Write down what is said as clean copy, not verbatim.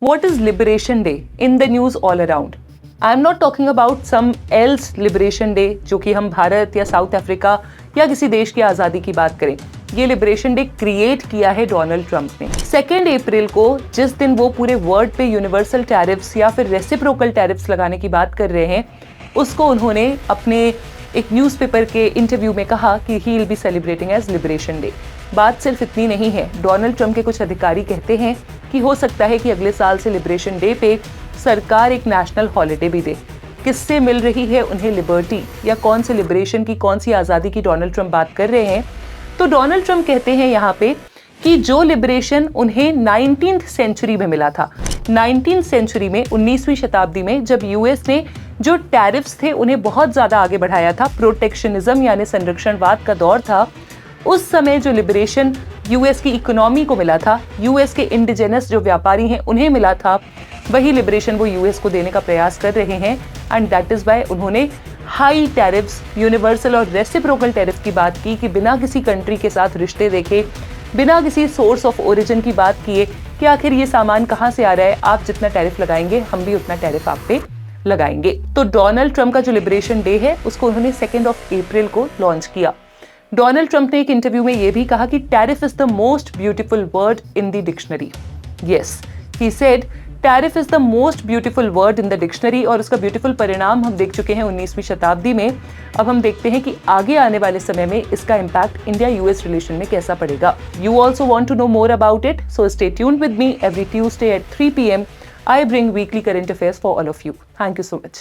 What is Liberation Day in the news all around? I am not talking about some else Liberation Day जो कि हम भारत या south Africa या किसी देश की आज़ादी की बात करें। ये लिबरेशन डे क्रिएट किया है डोनाल्ड ट्रंप ने। 2 अप्रैल को जिस दिन वो पूरे वर्ल्ड पे यूनिवर्सल टैरिफ्स या फिर रेसिप्रोकल टैरिफ्स लगाने की बात कर रहे हैं, उसको उन्होंने अपने एक न्यूज़पेपर के इंटरव्यू में कहा कि he will be celebrating as liberation day. बात सिर्फ इतनी नहीं है, डोनाल्ड ट्रंप के कुछ अधिकारी कहते हैं कि हो सकता है कि अगले साल से लिबरेशन डे पे सरकार एक नेशनल हॉलिडे भी दे। किससे मिल रही है उन्हें लिबर्टी या कौन से लिबरेशन की, कौन सी आज़ादी की डोनाल्ड ट्रंप बात कर रहे हैं? तो डोनाल्ड ट्रंप कहते हैं यहाँ पे कि जो लिबरेशन उन्हें 19th सेंचुरी में मिला था, 19th सेंचुरी में 19वीं शताब्दी में जब यूएस ने जो टैरिफ्स थे उन्हें बहुत ज़्यादा आगे बढ़ाया था, प्रोटेक्शनिज्म यानी संरक्षणवाद का दौर था, उस समय जो लिबरेशन यूएस की इकोनॉमी को मिला था, यूएस के इंडिजिनस जो व्यापारी हैं उन्हें मिला था, वही लिबरेशन वो यूएस को देने का प्रयास कर रहे हैं। एंड दैट इज़ वाई उन्होंने हाई टैरिफ्स, यूनिवर्सल और रेसिप्रोकल टैरिफ की बात की कि बिना किसी कंट्री के साथ रिश्ते देखे, बिना किसी सोर्स ऑफ ओरिजिन की बात किए कि आखिर ये सामान कहाँ से आ रहा है, आप जितना टैरिफ लगाएंगे हम भी उतना टैरिफ आप पे लगाएंगे। तो डोनाल्ड ट्रंप का जो लिबरेशन डे है उसको उन्होंने 2 अप्रैल को लॉन्च किया। डोनाल्ड ट्रंप ने एक इंटरव्यू में ये भी कहा कि tariff is the most beautiful word in the dictionary. Yes, he said tariff is the most beautiful word in the dictionary, और उसका ब्यूटीफुल परिणाम हम देख चुके हैं 19वीं शताब्दी में। अब हम देखते हैं कि आगे आने वाले समय में इसका इम्पैक्ट इंडिया यूएस रिलेशन में कैसा पड़ेगा। You also want to know more about it, so stay tuned with me every Tuesday at 3 PM. I bring weekly current affairs for all of you. Thank you so much.